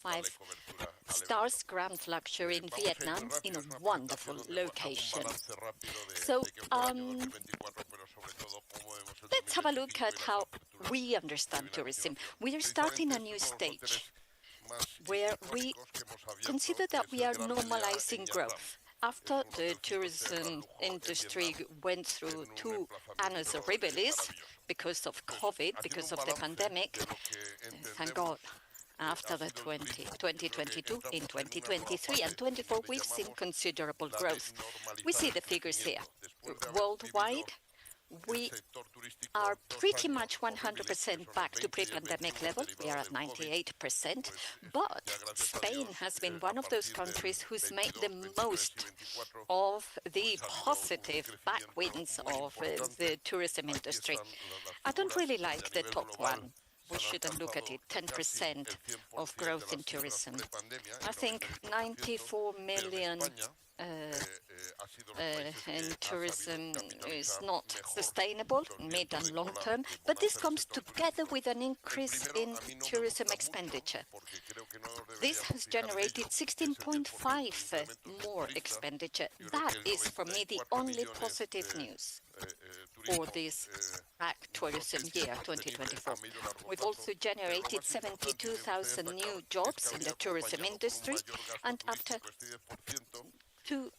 five stars Grand Luxury in Vietnam in a wonderful location. So let's have a look at how we understand tourism. We are starting a new stage where we consider that we are normalizing growth. After the tourism industry went through two annus horribilis because of COVID, because of the pandemic, thank God, after the 2022, in 2023 and 24, we've seen considerable growth. We see the figures here. Worldwide, we are pretty much 100% back to pre-pandemic level. We are at 98%, but Spain has been one of those countries who's made the most of the positive backwinds of the tourism industry. I don't really like the top one. We shouldn't look at it, 10% of growth in tourism. I think 94 million in tourism is not sustainable, mid and long term, but this comes together with an increase in tourism expenditure. This has generated 16.5 more expenditure. That is, for me, the only positive news for this back tourism year, 2024. We've also generated 72,000 new jobs in the tourism industry, and after 2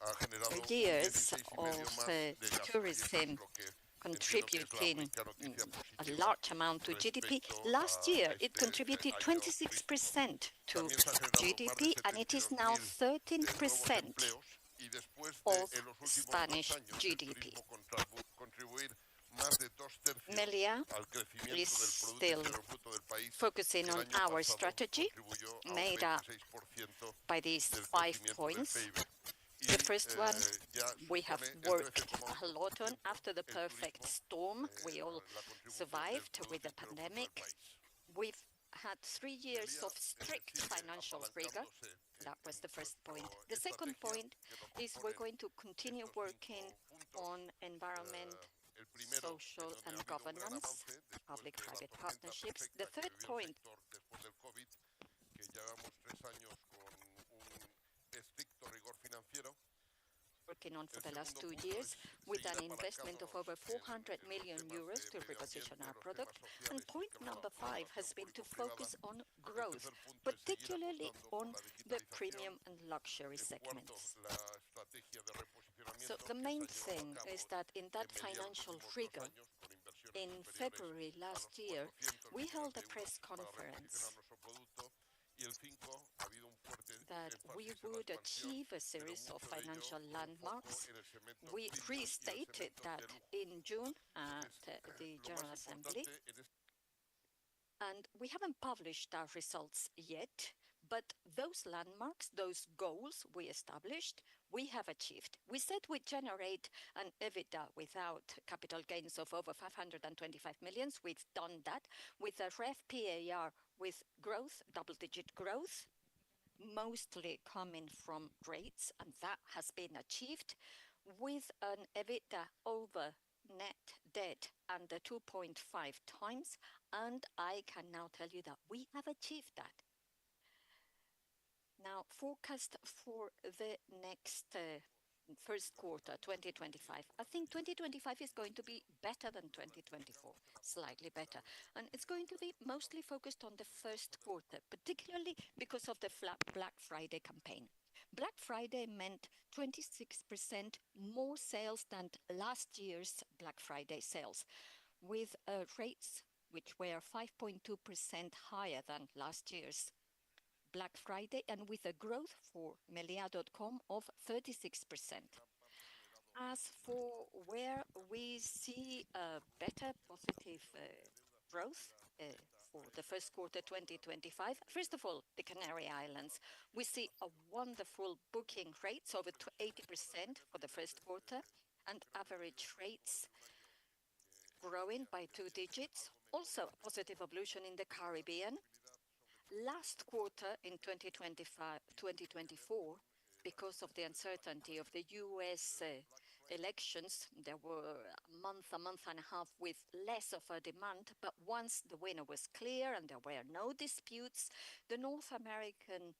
years of tourism contributing a large amount to GDP. Last year, it contributed 26% to GDP, and it is now 13% of Spanish GDP. Meliá is still focusing on our strategy, made up by these 5 points. The first one we have worked a lot on after the perfect storm. We all survived with the pandemic. We've had 3 years of strict financial rigor. That was the first point. The second point is we're going to continue working on environment, social and governance, public-private partnerships. The third point, working on for the last 2 years with an investment of over 400 million euros to reposition our product. And point number 5 has been to focus on growth, particularly on the premium and luxury segments. So the main thing is that in that financial rigor, in February last year, we held a press conference that we would achieve a series of financial landmarks. We restated that in June at the General Assembly. And we haven't published our results yet, but those landmarks, those goals we established, we have achieved. We said we'd generate an EBITDA without capital gains of over 525 million. We've done that with a REF PAR with growth, double-digit growth, mostly coming from rates, and that has been achieved with an EBITDA over net debt under 2.5 times, and I can now tell you that we have achieved that. Now, forecast for the next first quarter, 2025. I think 2025 is going to be better than 2024, slightly better. And it's going to be mostly focused on the first quarter, particularly because of the Black Friday campaign. Black Friday meant 26% more sales than last year's Black Friday sales, with rates which were 5.2% higher than last year's Black Friday, and with a growth for Meliá.com of 36%. As for where we see a better positive growth for the first quarter 2025, first of all, the Canary Islands. We see a wonderful booking rates over 80% for the first quarter, and average rates growing by 2 digits. Also, a positive evolution in the Caribbean. Last quarter in 2024, because of the uncertainty of the US elections, there were a month and a half with less of a demand, but once the winter was clear and there were no disputes, the North American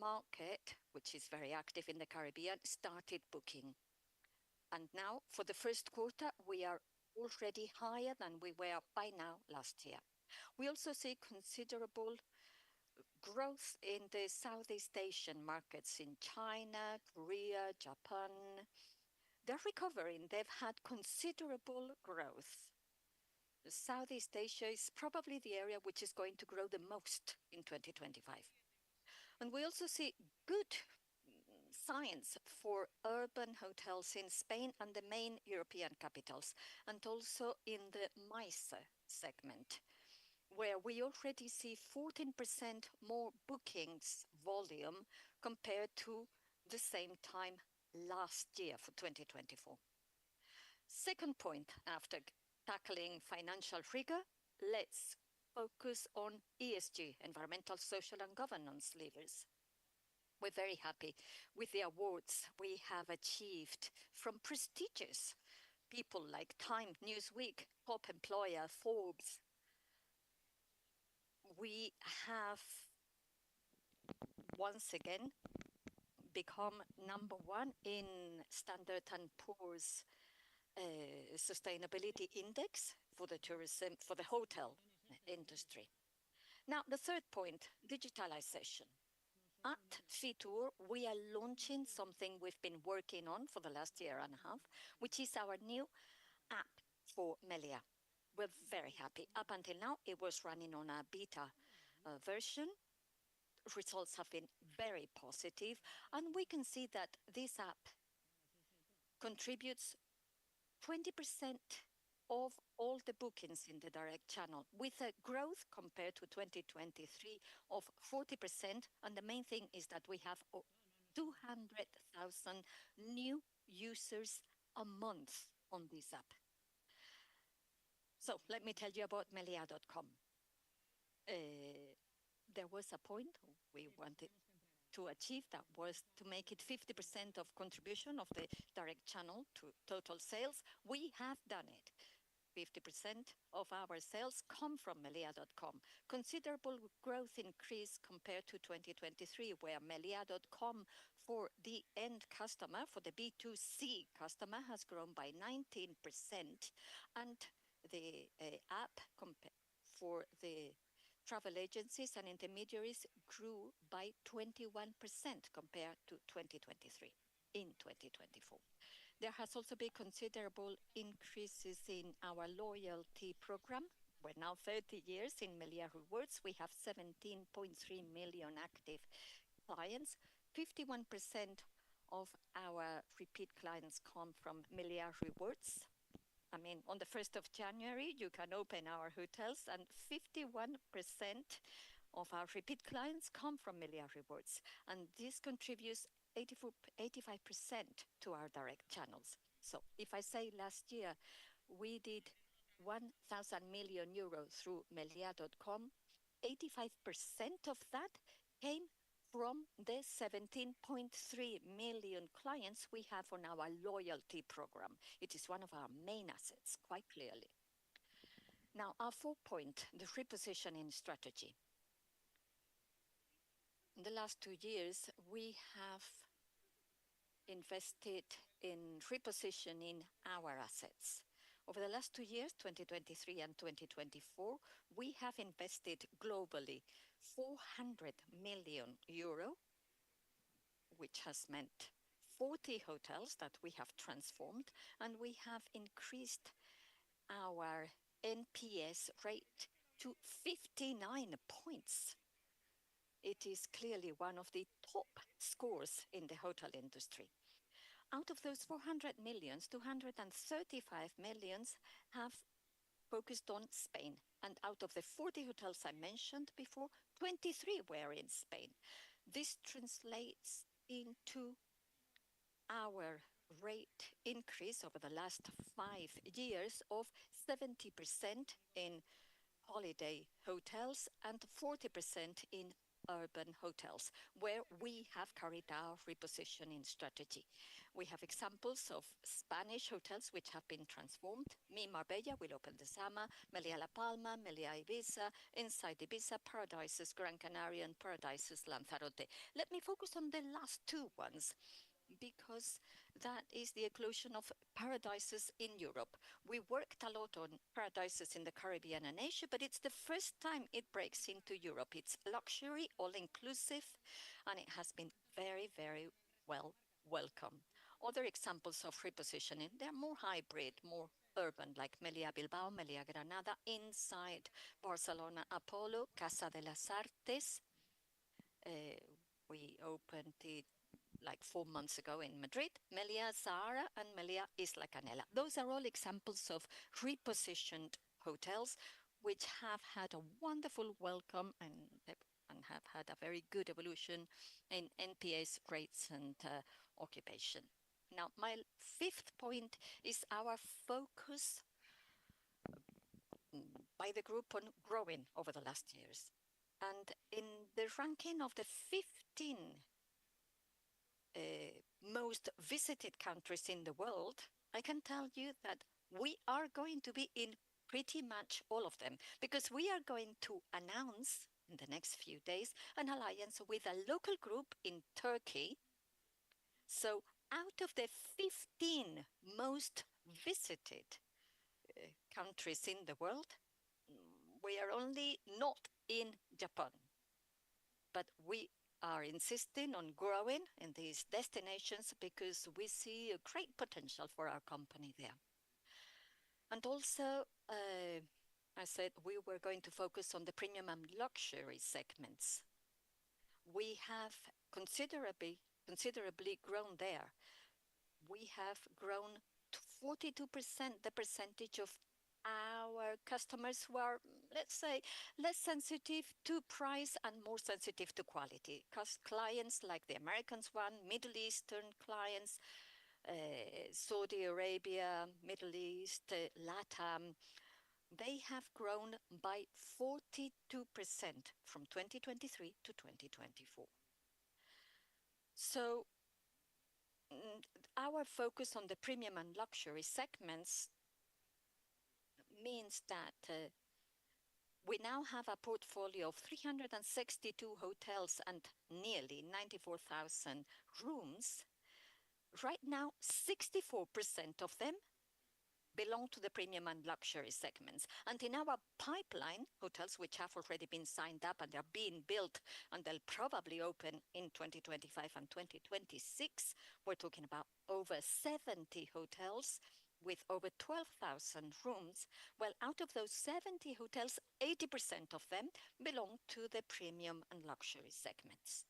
market, which is very active in the Caribbean, started booking. And now, for the first quarter, we are already higher than we were by now last year. We also see considerable growth in the Southeast Asian markets in China, Korea, Japan. They're recovering. They've had considerable growth. Southeast Asia is probably the area which is going to grow the most in 2025. And we also see good signs for urban hotels in Spain and the main European capitals, and also in the MICE segment, where we already see 14% more bookings volume compared to the same time last year for 2024. Second point, after tackling financial rigor, let's focus on ESG, environmental, social, and governance levers. We're very happy with the awards we have achieved from prestigious people like Time, Newsweek, Top Employer, Forbes. We have once again become number one in Standard & Poor's sustainability index for the tourism, for the hotel industry. Now, the third point, digitalization. At Fitur, we are launching something we've been working on for the last year and a half, which is our new app for Meliá. We're very happy. Up until now, it was running on a beta version. Results have been very positive, and we can see that this app contributes 20% of all the bookings in the direct channel, with a growth compared to 2023 of 40%. And the main thing is that we have 200,000 new users a month on this app. So let me tell you about Meliá.com. There was a point we wanted to achieve, that was to make it 50% of contribution of the direct channel to total sales. We have done it. 50% of our sales come from Meliá.com. Considerable growth increase compared to 2023, where Meliá.com for the end customer, for the B2C customer, has grown by 19%, and the app for the travel agencies and intermediaries grew by 21% compared to 2023 in 2024. There has also been considerable increases in our loyalty program. We're now 30 years in Meliá Rewards. We have 17.3 million active clients. 51% of our repeat clients come from Meliá Rewards. I mean, on the 1st of January, you can open our hotels, and 51% of our repeat clients come from Meliá Rewards. And this contributes 85% to our direct channels. So if I say last year we did 1,000 million euros through Meliá.com, 85% of that came from the 17.3 million clients we have on our loyalty program. It is one of our main assets, quite clearly. Now, our fourth point, the repositioning strategy. In the last 2 years, we have invested in repositioning our assets. Over the last 2 years, 2023 and 2024, we have invested globally 400 million euro, which has meant 40 hotels that we have transformed, and we have increased our NPS rate to 59 points. It is clearly one of the top scores in the hotel industry. Out of those 400 millions, 235 millions have focused on Spain. And out of the 40 hotels I mentioned before, 23 were in Spain. This translates into our rate increase over the last 5 years of 70% in holiday hotels and 40% in urban hotels where we have carried out repositioning strategy. We have examples of Spanish hotels which have been transformed. Mi Marbella will open this summer, Meliá La Palma, Meliá Ibiza, inside Ibiza, Paradises Gran Canaria, and Paradises Lanzarote. Let me focus on the last two ones because that is the inclusion of paradises in Europe. We worked a lot on paradises in the Caribbean and Asia, but it's the first time it breaks into Europe. It's luxury, all-inclusive, and it has been very, very well welcome. Other examples of repositioning, they're more hybrid, more urban, like Meliá Bilbao, Meliá Granada, inside Barcelona Apollo, Casa de las Artes. We opened it like 4 months ago in Madrid, Meliá Zahara and Meliá Isla Canela. Those are all examples of repositioned hotels which have had a wonderful welcome and have had a very good evolution in NPS rates and occupation. Now, my fifth point is our focus by the group on growing over the last years. And in the ranking of the 15 most visited countries in the world, I can tell you that we are going to be in pretty much all of them because we are going to announce in the next few days an alliance with a local group in Turkey. So out of the 15 most visited countries in the world, we are only not in Japan, but we are insisting on growing in these destinations because we see a great potential for our company there. And also, I said we were going to focus on the premium and luxury segments. We have considerably grown there. We have grown to 42% the percentage of our customers who are, let's say, less sensitive to price and more sensitive to quality. Because clients like the Americans one, Middle Eastern clients, Saudi Arabia, Middle East, LATAM, they have grown by 42% from 2023 to 2024. So our focus on the premium and luxury segments means that we now have a portfolio of 362 hotels and nearly 94,000 rooms. Right now, 64% of them belong to the premium and luxury segments. And in our pipeline, hotels which have already been signed up and are being built and they'll probably open in 2025 and 2026, we're talking about over 70 hotels with over 12,000 rooms. Well, out of those 70 hotels, 80% of them belong to the premium and luxury segments.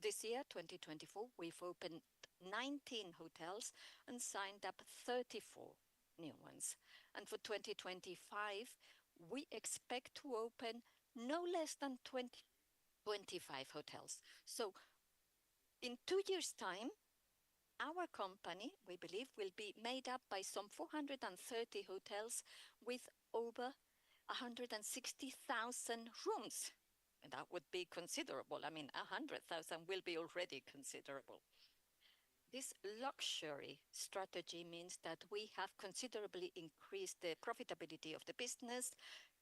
This year, 2024, we've opened 19 hotels and signed up 34 new ones. And for 2025, we expect to open no less than 25 hotels. So in 2 years' time, our company, we believe, will be made up by some 430 hotels with over 160,000 rooms. And that would be considerable. I mean, 100,000 will be already considerable. This luxury strategy means that we have considerably increased the profitability of the business,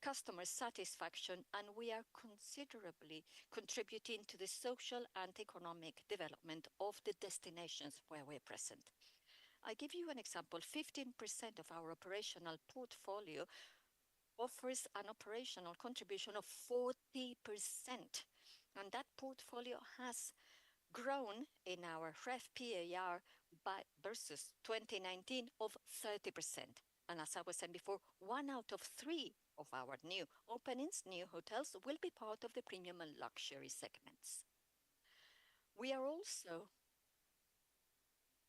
customer satisfaction, and we are considerably contributing to the social and economic development of the destinations where we're present. I give you an example. 15% of our operational portfolio offers an operational contribution of 40%. And that portfolio has grown in our RevPAR versus 2019 of 30%. And as I was saying before, 1 out of 3 of our new openings, new hotels, will be part of the premium and luxury segments. We are also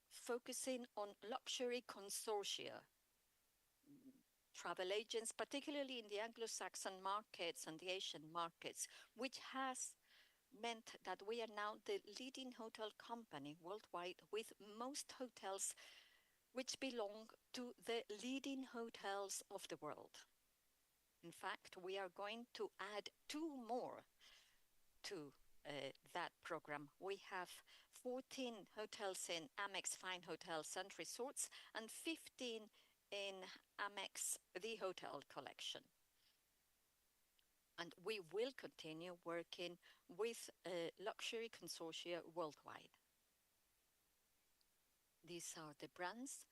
focusing on luxury consortia, travel agents, particularly in the Anglo-Saxon markets and the Asian markets, which has meant that we are now the leading hotel company worldwide with most hotels which belong to the leading hotels of the world. In fact, we are going to add 2 more to that program. We have 14 hotels in Amex Fine Hotels and Resorts and 15 in Amex The Hotel Collection. And we will continue working with luxury consortia worldwide. These are the brands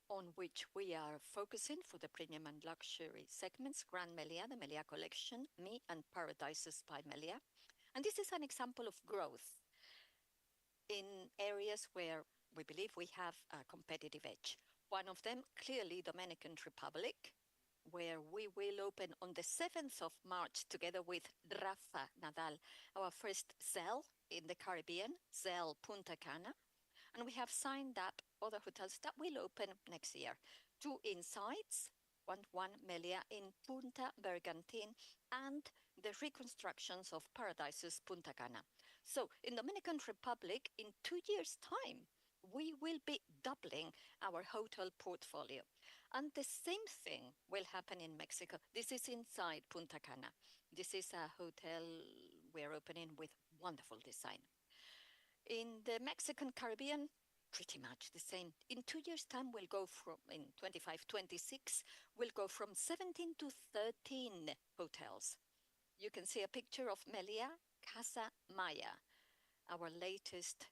on which we are focusing for the premium and luxury segments: Grand Meliá, the Meliá Collection, Me, and Paradises by Meliá. And this is an example of growth in areas where we believe we have a competitive edge. One of them, clearly, Dominican Republic, where we will open on the 7th of March together with Rafa Nadal, our first cell in the Caribbean, Cell Punta Cana. And we have signed up other hotels that will open next year. 2 insides, one Meliá in Punta Bergantin, and the reconstructions of Paradises Punta Cana. So in Dominican Republic, in 2 years' time, we will be doubling our hotel portfolio. And the same thing will happen in Mexico. This is inside Punta Cana. This is a hotel we're opening with wonderful design. In the Mexican Caribbean, pretty much the same. In 2 years' time, we'll go from, in 25, 26, we'll go from 17 to 13 hotels. You can see a picture of Meliá Casa Maya, our latest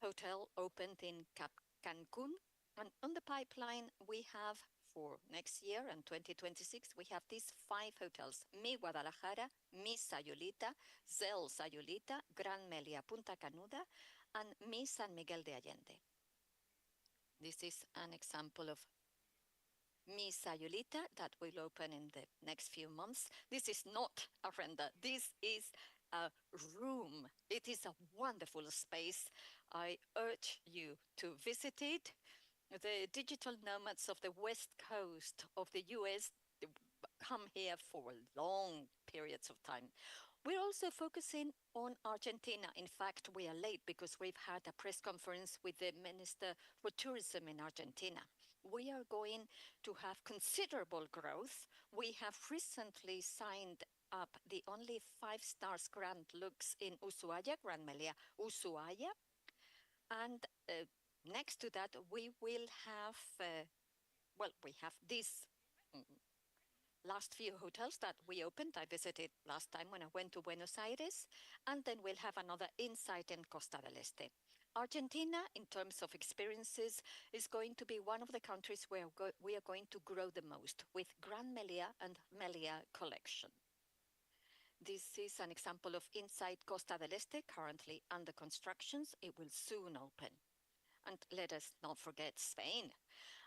hotel opened in Cancun. And on the pipeline, we have for next year and 2026, we have these 5 hotels: Mi Guadalajara, Mi Sayulita, Zel Sayulita, Gran Meliá Punta Canuda, and Mi San Miguel de Allende. This is an example of Mi Sayulita that will open in the next few months. This is not a render. This is a room. It is a wonderful space. I urge you to visit it. The digital nomads of the West Coast of the US come here for long periods of time. We're also focusing on Argentina. In fact, we are late because we've had a press conference with the Minister for Tourism in Argentina. We are going to have considerable growth. We have recently signed up the only 5 stars Grand Lux in Ushuaia, Grand Meliá Ushuaia. And next to that, we will have, we have these last few hotels that we opened. I visited last time when I went to Buenos Aires, and then we'll have another insight in Costa del Este. Argentina, in terms of experiences, is going to be one of the countries where we are going to grow the most with Gran Meliá and Meliá Collection. This is an example of inside Costa del Este, currently under constructions. It will soon open. And let us not forget Spain.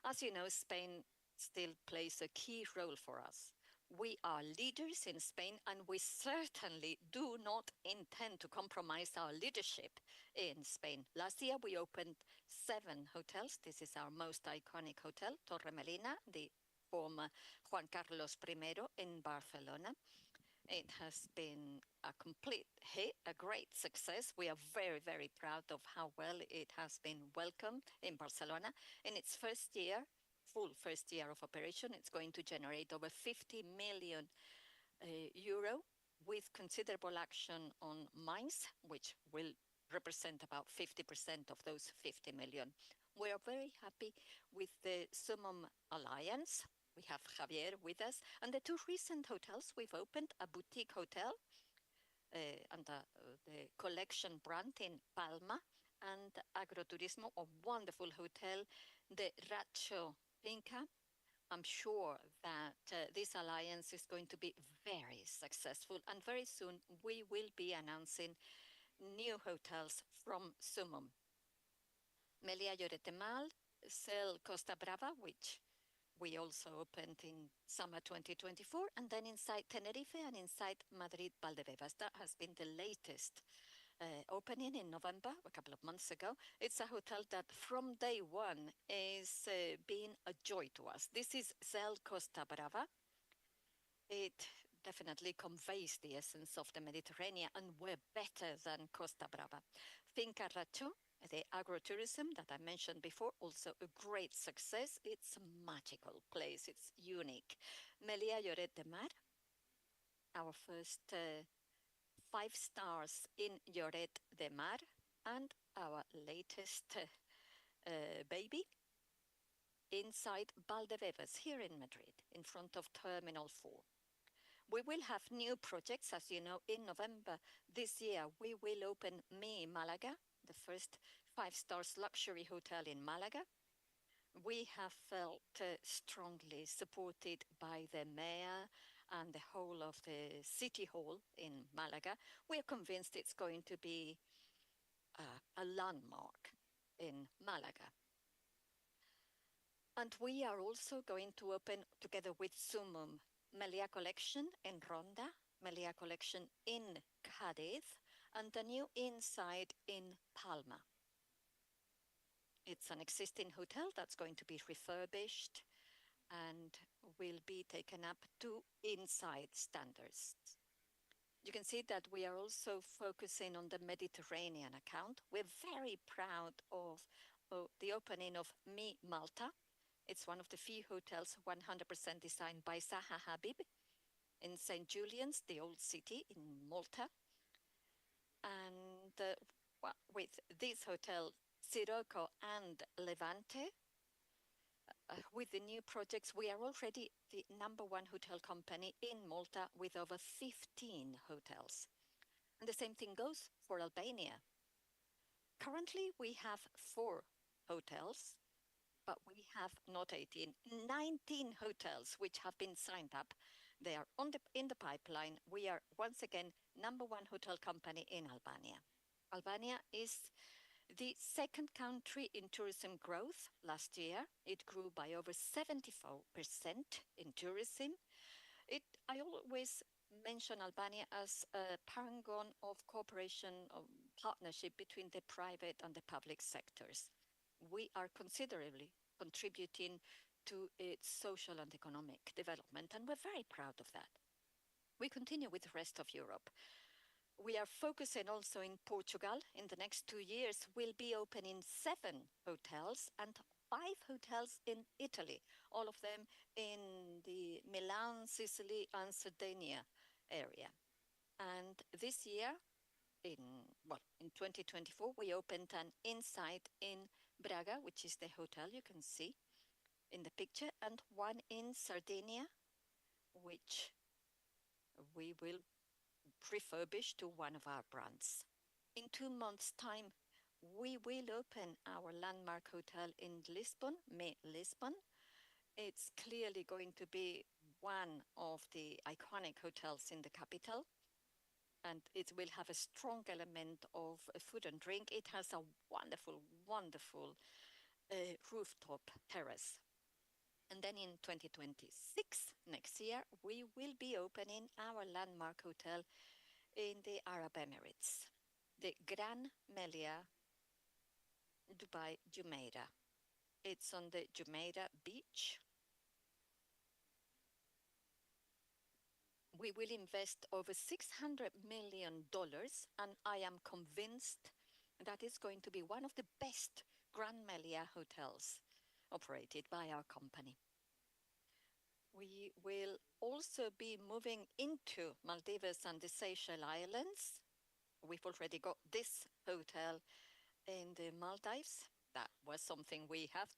As you know, Spain still plays a key role for us. We are leaders in Spain, and we certainly do not intend to compromise our leadership in Spain. Last year, we opened 7 hotels. This is our most iconic hotel, Torre Melina, the former Juan Carlos I in Barcelona. It has been a complete hit, a great success. We are very, very proud of how well it has been welcomed in Barcelona. In its first year, full first year of operation, it's going to generate over 50 million euro with considerable action on mines, which will represent about 50% of those 50 million. We are very happy with the Summum Alliance. We have Javier with us. And the 2 recent hotels we've opened, a boutique hotel under the Collection brand in Palma, and Agroturismo, a wonderful hotel, the Racho Finca. I'm sure that this alliance is going to be very successful, and very soon we will be announcing new hotels from Summum. Meliá Lloret de Mar, Cel Costa Brava, which we also opened in summer 2024, and then inside Tenerife and inside Madrid Valdebebas. That has been the latest opening in November, a couple of months ago. It's a hotel that from day one is being a joy to us. This is Cel Costa Brava. It definitely conveys the essence of the Mediterranean, and we're better than Costa Brava. Finca Racho, the agrotourism that I mentioned before, also a great success. It's a magical place. It's unique. Meliá Lloret de Mar, our first 5 stars in Lloret de Mar, and our latest baby inside Valdebebas here in Madrid, in front of Terminal 4. We will have new projects, as you know. In November this year, we will open Me Malaga, the first 5 stars luxury hotel in Malaga. We have felt strongly supported by the mayor and the whole of the city hall in Malaga. We are convinced it's going to be a landmark in Malaga. And we are also going to open, together with Sumum, Meliá collection in Ronda, Meliá collection in Cadiz, and a new inside in Palma. It's an existing hotel that's going to be refurbished and will be taken up to inside standards. You can see that we are also focusing on the Mediterranean account. We're very proud of the opening of Me Malta. It's one of the few hotels 100% designed by Zaha Habib in St. Julian's, the old city in Malta. And with this hotel, Sirocco and Levante, with the new projects, we are already the #1 hotel company in Malta with over 15 hotels. And the same thing goes for Albania. Currently, we have 4 hotels, but we have not 18, 19 hotels which have been signed up. They are in the pipeline. We are once again #1 hotel company in Albania. Albania is the second country in tourism growth last year. It grew by over 74% in tourism. I always mention Albania as a paragon of cooperation, of partnership between the private and the public sectors. We are considerably contributing to its social and economic development, and we're very proud of that. We continue with the rest of Europe. We are focusing also in Portugal. In the next 2 years, we'll be opening 7 hotels and 5 hotels in Italy, all of them in the Milan, Sicily, and Sardinia area. And this year, in 2024, we opened an inside in Braga, which is the hotel you can see in the picture, and one in Sardinia, which we will refurbish to one of our brands. In 2 months' time, we will open our landmark hotel in Lisbon, Me Lisbon. It's clearly going to be one of the iconic hotels in the capital, and it will have a strong element of food and drink. It has a wonderful, wonderful rooftop terrace. And then in 2026, next year, we will be opening our landmark hotel in the Arab Emirates, the Gran Meliá Dubai Jumeirah. It's on the Jumeirah beach. We will invest over $600 million, and I am convinced that it's going to be one of the best Gran Meliá hotels operated by our company. We will also be moving into Maldives and the Seychelles Islands. We've already got this hotel in the Maldives. That was something we have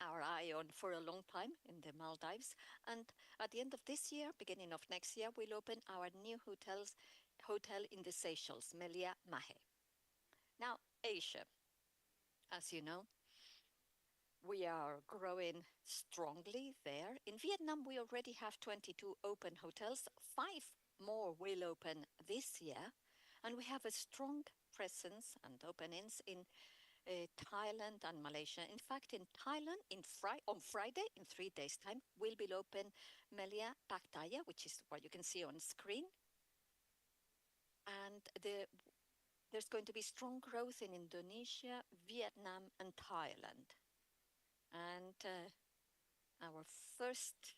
our eye on for a long time, in the Maldives. And at the end of this year, beginning of next year, we'll open our new hotel in the Seychelles, Meliá Mahe. Now, Asia. As you know, we are growing strongly there. In Vietnam, we already have 22 open hotels. 5 more will open this year. And we have a strong presence and openings in Thailand and Malaysia. In fact, in Thailand, on Friday, in 3 days' time, will be open Meliá Pattaya, which is what you can see on screen. And there's going to be strong growth in Indonesia, Vietnam, and Thailand. And our first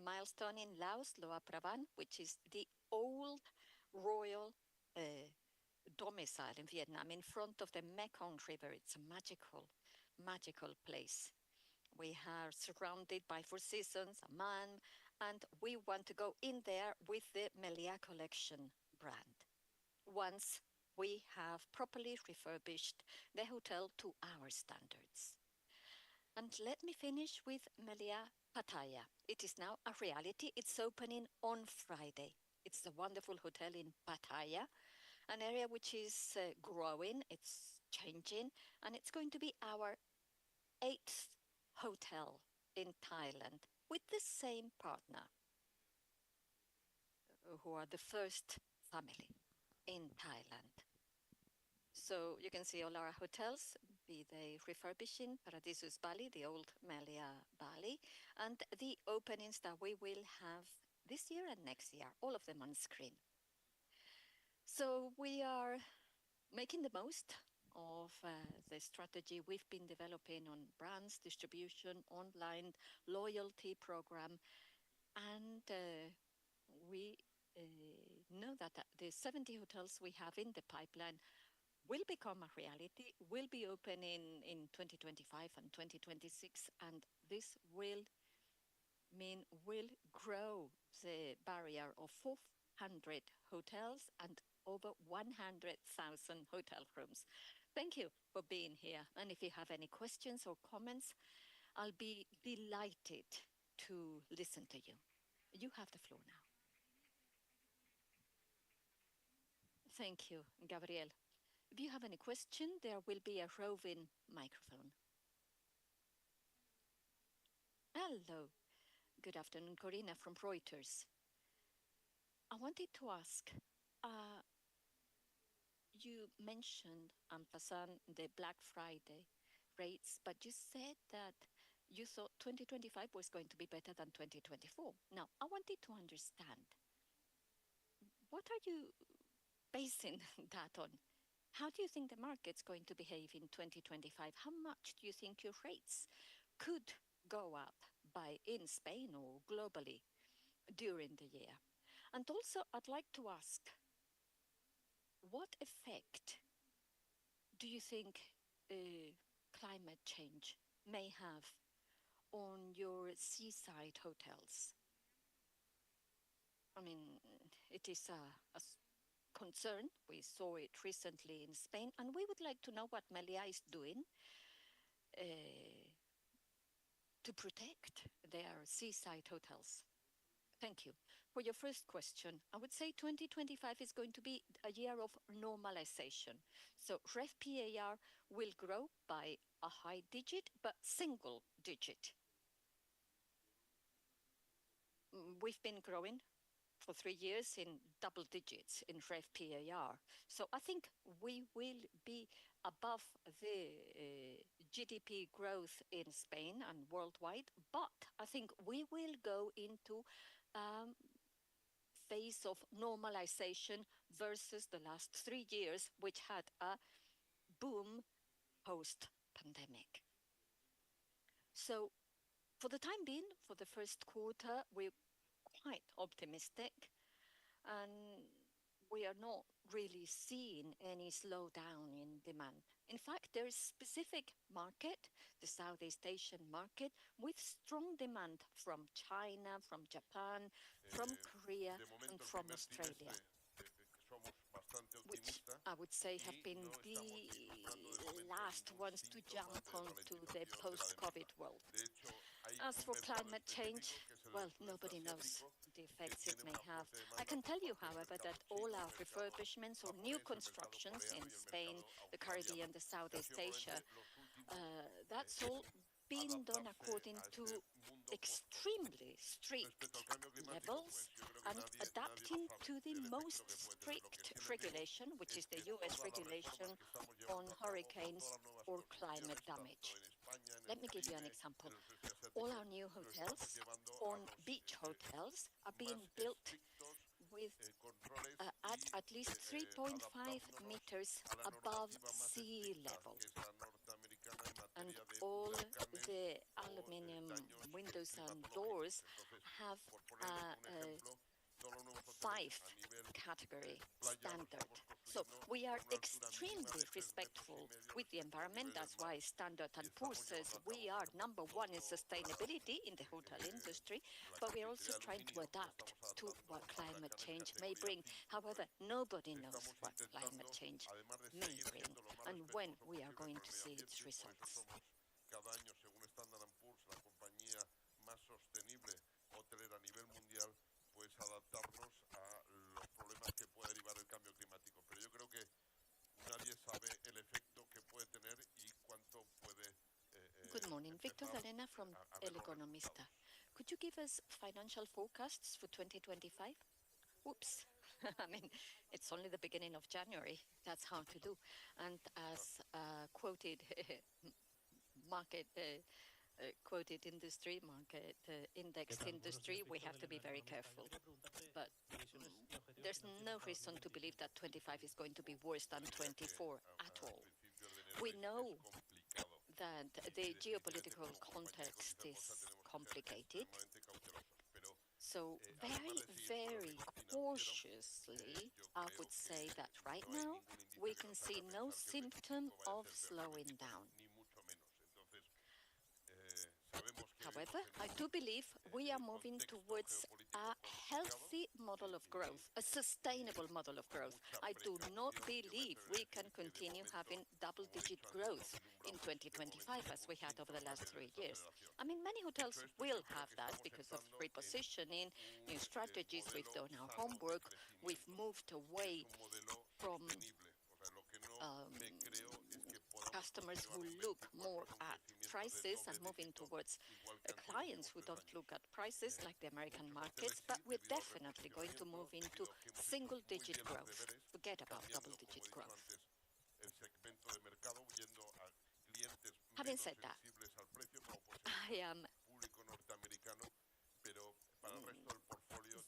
milestone in Laos, Loa Pravan, which is the old royal domicile in Vietnam, in front of the Mekong River. It's a magical, magical place. We are surrounded by Four Seasons, Amman, and we want to go in there with the Meliá collection brand. once we have properly refurbished the hotel to our standards. And let me finish with Meliá Pattaya. It is now a reality. It's opening on Friday. It's a wonderful hotel in Pattaya, an area which is growing, it's changing, and it's going to be our eighth hotel in Thailand with the same partner, who are the first family in Thailand. So you can see all our hotels, be they refurbishing Paradisus Bali, the old Meliá Bali, and the openings that we will have this year and next year, all of them on screen. So we are making the most of the strategy we've been developing on brands, distribution, online, loyalty program, and we know that the 70 hotels we have in the pipeline will become a reality, will be open in 2025 and 2026, and this will mean we'll grow the barrier of 400 hotels and over 100,000 hotel rooms. Thank you for being here. And if you have any questions or comments, I'll be delighted to listen to you. You have the floor now. Thank you, Gabriel. If you have any question, there will be a roving microphone. Hello. Good afternoon, Corina from Reuters. I wanted to ask, you mentioned, en passant, the Black Friday rates, but you said that you thought 2025 was going to be better than 2024. Now, I wanted to understand, what are you basing that on? How do you think the market's going to behave in 2025? How much do you think your rates could go up by in Spain or globally during the year? And also, I'd like to ask, what effect do you think climate change may have on your seaside hotels? I mean, it is a concern. We saw it recently in Spain, and we would like to know what Meliá is doing to protect their seaside hotels. Thank you. For your first question, I would say 2025 is going to be a year of normalization. So RevPAR will grow by a high digit, but single digit. We've been growing for 3 years in double digits in RevPAR. So I think we will be above the GDP growth in Spain and worldwide, but I think we will go into phase of normalization versus the last 3 years, which had a boom post-pandemic. So for the time being, for the first quarter, we're quite optimistic, and we are not really seeing any slowdown in demand. In fact, there is a specific market, the Southeast Asian market, with strong demand from China, from Japan, from Korea, and from Australia, which I would say have been the last ones to jump onto the post-COVID world. As for climate change, well, nobody knows the effects it may have. I can tell you, however, that all our refurbishments or new constructions in Spain, the Caribbean, the Southeast Asia, that's all being done according to extremely strict levels and adapting to the most strict regulation, which is the US regulation on hurricanes or climate damage. Let me give you an example. All our new hotels, on beach hotels, are being built with at least 3.5 meters above sea level. And all the aluminium windows and doors have a ninth category standard. So we are extremely respectful with the environment. That's why Standard & Poor's says we are number one in sustainability in the hotel industry, but we're also trying to adapt to what climate change may bring. However, nobody knows what climate change may bring and when we are going to see its results. Cada año, según Standard & Poor's, la compañía más sostenible hotelera a nivel mundial, pues adaptarnos a los problemas que puede derivar el cambio climático. Pero yo creo que nadie sabe el efecto que puede tener y cuánto puede. Good morning, Victor Galena from El Economista. Could you give us financial forecasts for 2025? Whoops. I mean, it's only the beginning of January. That's hard to do. And as quoted market quoted industry, market indexed industry, we have to be very careful. But there's no reason to believe that 25 is going to be worse than 24 at all. We know that the geopolitical context is complicated. So very, very cautiously, I would say that right now we can see no symptom of slowing down. However, I do believe we are moving towards a healthy model of growth, a sustainable model of growth. I do not believe we can continue having double-digit growth in 2025 as we had over the last 3 years. I mean, many hotels will have that because of repositioning, new strategies. We've done our homework. We've moved away from customers who look more at prices and moving towards clients who don't look at prices like the American markets, but we're definitely going to move into single-digit growth. Forget about double-digit growth. Having said that, I am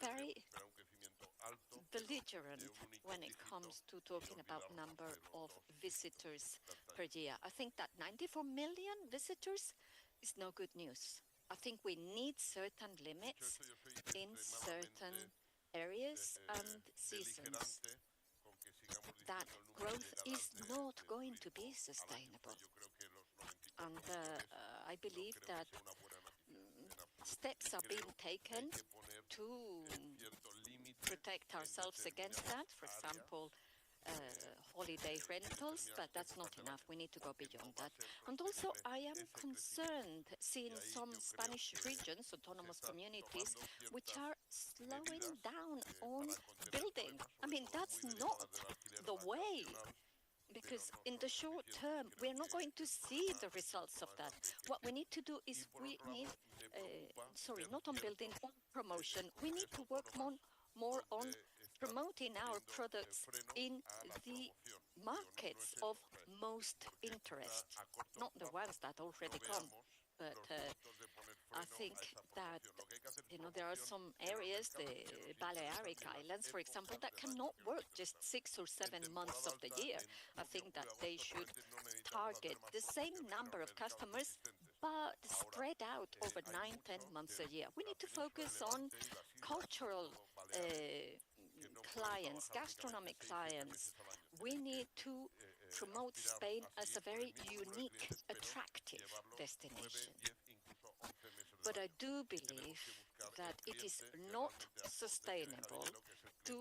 very belligerent when it comes to talking about number of visitors per year. I think that 94 million visitors is no good news. I think we need certain limits in certain areas and seasons. That growth is not going to be sustainable. And I believe that steps are being taken to protect ourselves against that. For example, holiday rentals, but that's not enough. We need to go beyond that. And also, I am concerned seeing some Spanish regions, autonomous communities, which are slowing down on building. I mean, that's not the way. Because in the short term, we're not going to see the results of that. What we need to do is we need, not on building, on promotion. We need to work more on promoting our products in the markets of most interest, not the ones that already come. But I think that, there are some areas, the Balearic Islands, for example, that cannot work just 6 or 7 months of the year. I think that they should target the same number of customers, but spread out over 9, 10 months a year. We need to focus on cultural clients, gastronomic clients. We need to promote Spain as a very unique, attractive destination. But I do believe that it is not sustainable to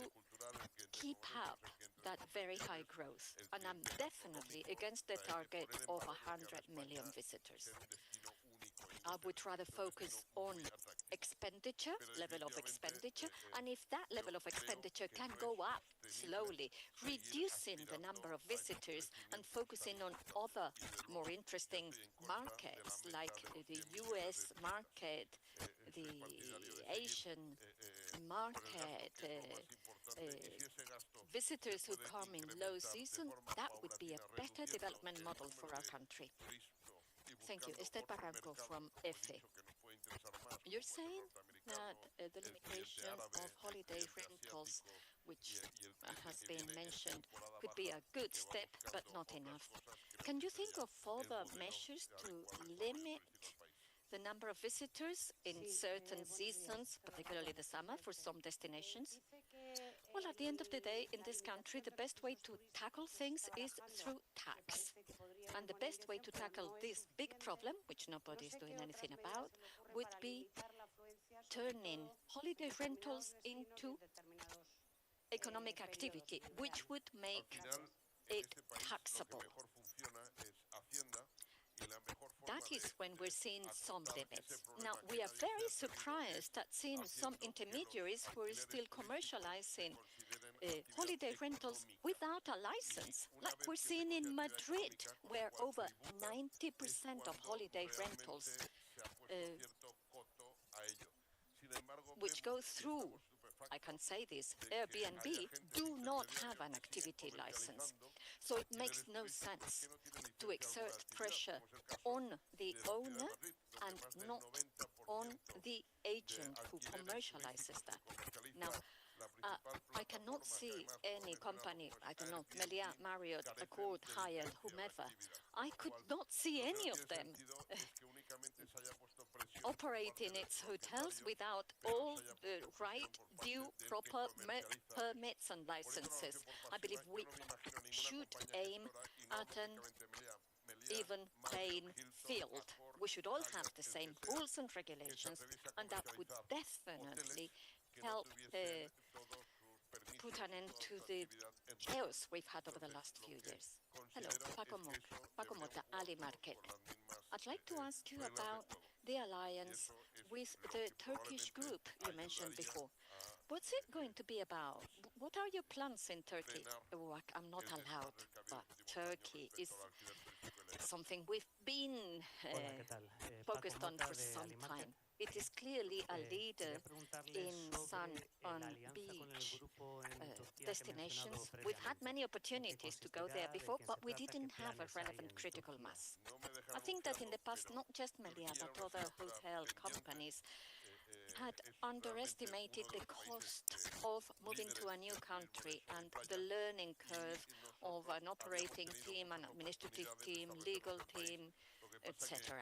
keep up that very high growth. And I'm definitely against the target of 100 million visitors. I would rather focus on expenditure, level of expenditure, and if that level of expenditure can go up slowly, reducing the number of visitors and focusing on other more interesting markets like the US market, the Asian market, visitors who come in low season, that would be a better development model for our country. Thank you. Esther Barranco from EFE. You're saying that the limitation of holiday rentals, which has been mentioned, could be a good step, but not enough. Can you think of further measures to limit the number of visitors in certain seasons, particularly the summer, for some destinations? Well, at the end of the day, in this country, the best way to tackle things is through tax. And the best way to tackle this big problem, which nobody is doing anything about, would be turning holiday rentals into economic activity, which would Al make final, en it este país lo que taxable. mejor funciona es Hacienda y la mejor That forma de is when we're seeing some afrontar ese limits. Now, problema que we are nadie se very ha atrevido es surprised at seeing some haciendo que los intermediaries who are alquileres still turísticos se commercializing consideren actividad holiday rentals económica. without a Y license, una like vez we're que se seeing in considera actividad Madrid, económica, con lo where cual over tributa, es 90% of cuando holiday rentals realmente se ha puesto cierto coto a ello. Sin embargo, which vemos go y through, estamos I can estupefactos say this, de que haya Airbnb, gente de do not have intermediarios an que siguen activity license. comercializando So it makes alquileres no turísticos sense que no tienen to licencia alguna de exert actividad, pressure como es el caso on the de la ciudad de owner Madrid, donde and más del not on 90% the de agent who alquileres commercializes turísticos que that. Now, comercializa la principal I cannot plataforma que see además puedo any mencionarlo company, como es I don't know, Meliá, Airbnb, Marriott, carecen Accord, de Hyatt, licencia de whomever. actividad. Con I lo could cual, not see lo que no any of tiene them sentido es que únicamente se haya puesto presión por parte operating de los its hotels propietarios, without pero se all haya the puesto right, presión por parte due, del que proper comercializa eso. permits and Poniéndolo a la licenses. opción por I believe pasiva, yo we no me imagino ninguna should compañía aim gestora, y no at hablo an únicamente de Meliá, Meliá, even Marriott, playing Hilton, field. Accor, We should all have Hyatt, the el que same sea, rules and que se regulations, atreviese a and that would comercializar definitely hoteles que no help tuviesen todos sus put permisos an y end toda to su the actividad en regla. chaos we've had over the Entonces, last lo few que years. Hello, considero Paco, es que eso Paco deberíamos Mota, jugar Ali todos Market. con las mismas I'd like to ask you reglas de about juego. the Y alliance eso es with lo the que Turkish probablemente group you mentioned ayudaría before. a What's it going to be about? pues, What are your plans in Turkey? frenar Oh, I'm not el allowed, desmadre que ha habido but en los últimos años Turkey is respecto al alquiler turístico ilegal. something we've been Hola, ¿qué tal? Paco focused on Mota for de some Alimarket. time. It is clearly a Quería leader preguntarles in sun sobre on la alianza con el beach grupo en Turquía que he mencionado destinations. We've had previamente. many ¿En qué opportunities to go there consistirá? ¿De before, quién but se we trata? ¿Qué didn't have a planes hay relevant en critical Turquía? mass. No me dejan I think that in anunciarlo, the past, pero not just Meliá, Turquía but era una other asignatura hotel pendiente. companies had Es realmente underestimated uno de the los países cost of moving to líderes a new del turismo de country sol y and the playa, learning curve y of nosotros an habíamos operating tenido team, an muchas administrative oportunidades de team, establecernos legal en el país. team, Lo que pasa que etc.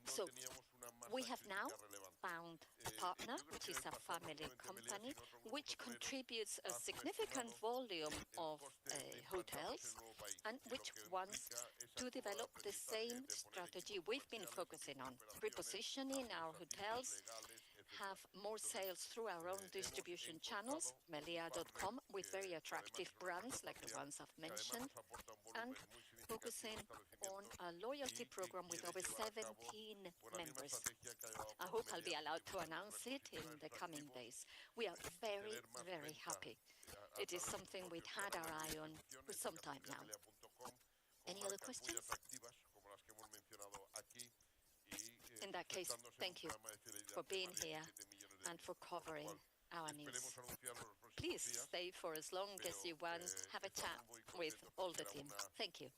no So teníamos una we masa have now crítica relevante. found a partner, Yo creo which que en is el a pasado, no family solamente Meliá, company, sino otros grupos which hoteleros, contributes a han significant subestimado volume el of coste de implantarnos en hotels el nuevo país and y lo which que wants implica esa to curva de develop the aprendizaje same de poner strategy equipos we've been comerciales, focusing equipos de on, operaciones repositioning our administrativos, hotels, legales, have etcétera. more Entonces, sales through our own hemos distribution channels, encontrado un partner melia.com, with very que además attractive es una empresa brands like the familiar, ones I've que además mentioned, nos aporta un and volumen muy significativo focusing de on establecimientos a loyalty y que program with quiere over llevar a cabo 17 pues, la misma members. estrategia que ha llevado a I cabo hope I'll Meliá be en los allowed to últimos años, announce it in reposicionar the sus coming activos, days. We are very, tener más very venta happy. a It is través de sus something we'd propios had our canales de eye on distribución, for en este some caso time now. meliamelia.com, con Any other marcas muy questions? atractivas como las que hemos mencionado aquí y In that case, sustentándose en un thank you programa de fidelidad for de being más de here 17 millones de and euros, for con lo covering cual our esperemos needs. anunciarlo en los próximos Please días, stay for as long as pero you want. Have a chat estamos muy with contentos all porque the era team. una Thank you.